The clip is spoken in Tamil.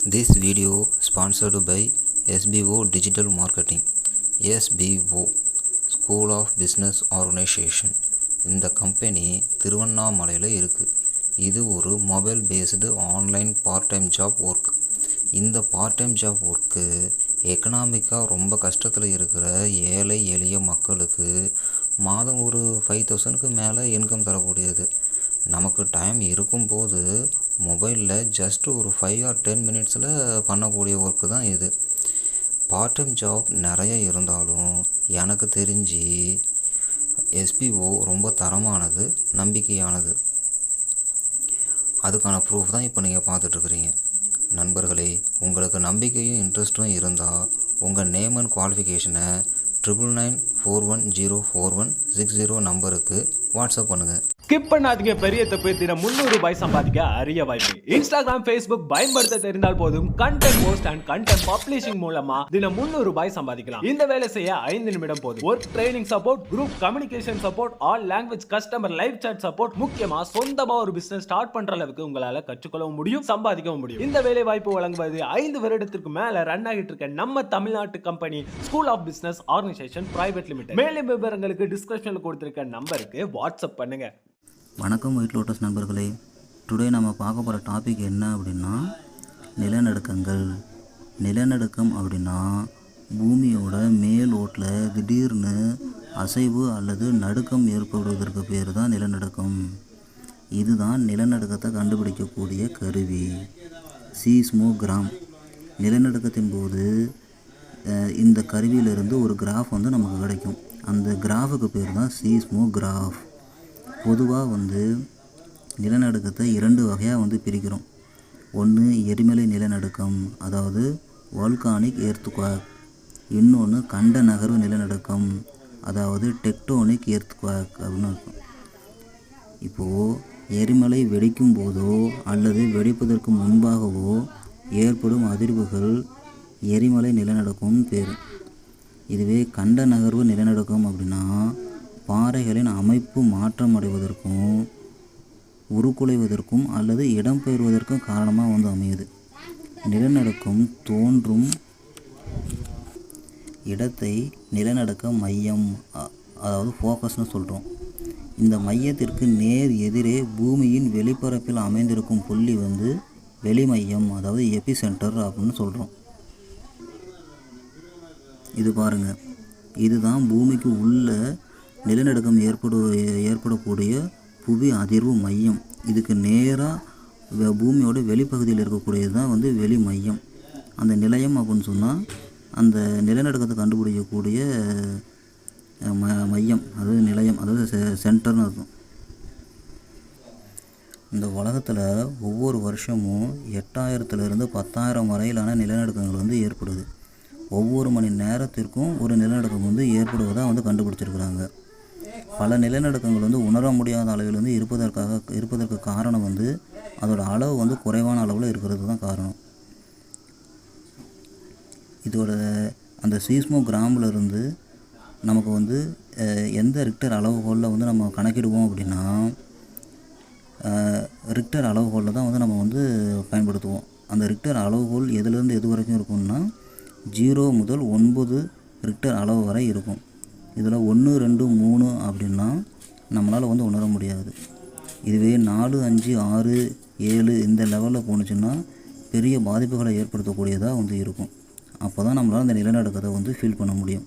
This video sponsored by SBO Digital Marketing. SBO School of Business Organization. இந்த கம்பெனி திருவண்ணாமலையில் இருக்குது. இது ஒரு mobile based online part time job work. இந்த பார்ட் டைம் ஜாப் ஒர்க்கு எக்கனாமிக்காக ரொம்ப கஷ்டத்தில் இருக்கிற ஏழை எளிய மக்களுக்கு மாதம் ஒரு 5000க்கு மேலே இன்கம் தரக்கூடியது. நமக்கு டைம் இருக்கும்போது மொபைலில் ஜஸ்ட் ஒரு 5 or 10 மினிட்ஸில் பண்ணக்கூடிய ஒர்க்கு தான் இது. பார்ட் டைம் ஜாப் நிறைய இருந்தாலும் எனக்கு தெரிஞ்சு SBO ரொம்ப தரமானது, நம்பிக்கையானது. அதுக்கான ப்ரூஃப் தான் இப்போ நீங்கள் பார்த்துட்ருக்குறீங்க. நண்பர்களே, உங்களுக்கு நம்பிக்கையும் இன்ட்ரெஸ்ட்டும் இருந்தால் உங்கள் நேம் அண்ட் குவாலிஃபிகேஷனை 9994104160 நம்பருக்கு வாட்ஸ்அப் பண்ணுங்கள். ஸ்கிப் பண்ணாதீங்க. பெரிய தப்பு. தினம் 300 ரூபாய் சம்பாதிக்க அரிய வாய்ப்பு. இன்ஸ்டாகிராம், ஃபேஸ்புக் பயன்படுத்த தெரிந்தால் போதும் content post and content publishing மூலமா தினம் 300 ரூபாய் சம்பாதிக்கலாம். இந்த வேலை செய்ய 5 நிமிடம் போதும். Work training support, group communication support, all language customer live chat support, முக்கியமா சொந்தமா ஒரு பிசினஸ் ஸ்டார்ட் பண்ற அளவுக்கு உங்களால கற்றுக்கொள்ளவும் முடியும், சம்பாதிக்கவும் முடியும். இந்த வேலை வாய்ப்பு வழங்குவது 5 வருடத்திற்கு மேல ரன் ஆகிட்டு இருக்க நம்ம தமிழ்நாட்டு company school of business organisation private limited. மேலும் விவரங்களுக்கு டிஸ்கிரிப்ஷன்ல கொடுத்திருக்க நம்பருக்கு வாட்ஸ்அப் பண்ணுங்க. வணக்கம் ஒயிட் லோட்டஸ் நண்பர்களே. டுடே நம்ம பார்க்க போகிற டாபிக் என்ன அப்படின்னா நிலநடுக்கங்கள். நிலநடுக்கம் அப்படின்னா பூமியோட மேல் ஓட்டில் திடீர்னு அசைவு அல்லது நடுக்கம் ஏற்படுவதற்கு பேர் தான் நிலநடுக்கம். இதுதான் நிலநடுக்கத்தை கண்டுபிடிக்கக்கூடிய கருவி சீஸ்மோகிராம். நிலநடுக்கத்தின் போது இந்த கருவியிலிருந்து ஒரு கிராஃப் நமக்கு கிடைக்கும். அந்த கிராஃபுக்கு பேர் தான் சீஸ்மோகிராஃப். பொதுவாக நிலநடுக்கத்தை 2 வகையாக பிரிக்கிறோம். ஒன்று எரிமலை நிலநடுக்கம், அதாவது வால்கானிக் எர்த்குவேக். இன்னொன்று கண்ட நகர்வு நிலநடுக்கம், அதாவது டெக்டோனிக் எர்த்குவேக் அப்படின்னு இருக்கும். இப்போது எரிமலை வெடிக்கும் போதோ அல்லது வெடிப்பதற்கு முன்பாகவோ ஏற்படும் அதிர்வுகள் எரிமலை நிலநடுக்கம்னு பேர். இதுவே கண்ட நகர்வு நிலநடுக்கம் அப்படின்னா பாறைகளின் அமைப்பு மாற்றம் அடைவதற்கும் உருக்குலைவதற்கும் அல்லது இடம்பெயர்வதற்கும் காரணமாக அமையுது. நிலநடுக்கம் தோன்றும் இடத்தை நிலநடுக்க மையம், அதாவது ஃபோக்கஸ்னு சொல்கிறோம். இந்த மையத்திற்கு நேர் எதிரே பூமியின் வெளிப்பரப்பில் அமைந்திருக்கும் புள்ளி வெளிமையம், அதாவது எபி சென்டர் அப்படின்னு சொல்கிறோம். இது பாருங்கள், இதுதான் பூமிக்கு உள்ள நிலநடுக்கம் ஏற்படக்கூடிய புவி அதிர்வு மையம். இதுக்கு நேராக பூமியோட வெளிப்பகுதியில் இருக்கக்கூடியது தான் வெளி மையம். அந்த நிலையம் அப்படின்னு சொன்னால் அந்த நிலநடுக்கத்தை கண்டுபிடிக்கக்கூடிய மையம், அதாவது நிலையம், அதாவது சென்டர்னு அர்த்தம். இந்த உலகத்தில் ஒவ்வொரு வருஷமும் 8000லிருந்து 10,000 வரையிலான நிலநடுக்கங்கள் ஏற்படுது. ஒவ்வொரு மணி நேரத்திற்கும் ஒரு நிலநடுக்கம் ஏற்படுவதாக கண்டுபிடிச்சிருக்கிறாங்க. பல நிலநடுக்கங்கள் உணர முடியாத அளவில் இருப்பதற்கு காரணம் அதோட அளவு குறைவான அளவில் இருக்கிறது தான் காரணம். இதோட அந்த சீஸ்மோகிராமில் இருந்து நமக்கு எந்த ரிக்டர் அளவுகோலில் நம்ம கணக்கிடுவோம் அப்படின்னா ரிக்டர் அளவுகோலில் தான் நம்ம பயன்படுத்துவோம். அந்த ரிக்டர் அளவுகோல் எதுலேருந்து எது வரைக்கும் இருக்கும்னா 0 முதல் 9 ரிக்டர் அளவு வரை இருக்கும். இதில் 1, 2, 3 அப்படின்னா நம்மளால் உணர முடியாது. இதுவே 4, 5, 6, 7 இந்த லெவலில் போணுச்சுன்னா பெரிய பாதிப்புகளை ஏற்படுத்தக்கூடியதாக இருக்கும். அப்போ தான் நம்மளால் அந்த நிலநடுக்கத்தை ஃபீல் பண்ண முடியும்.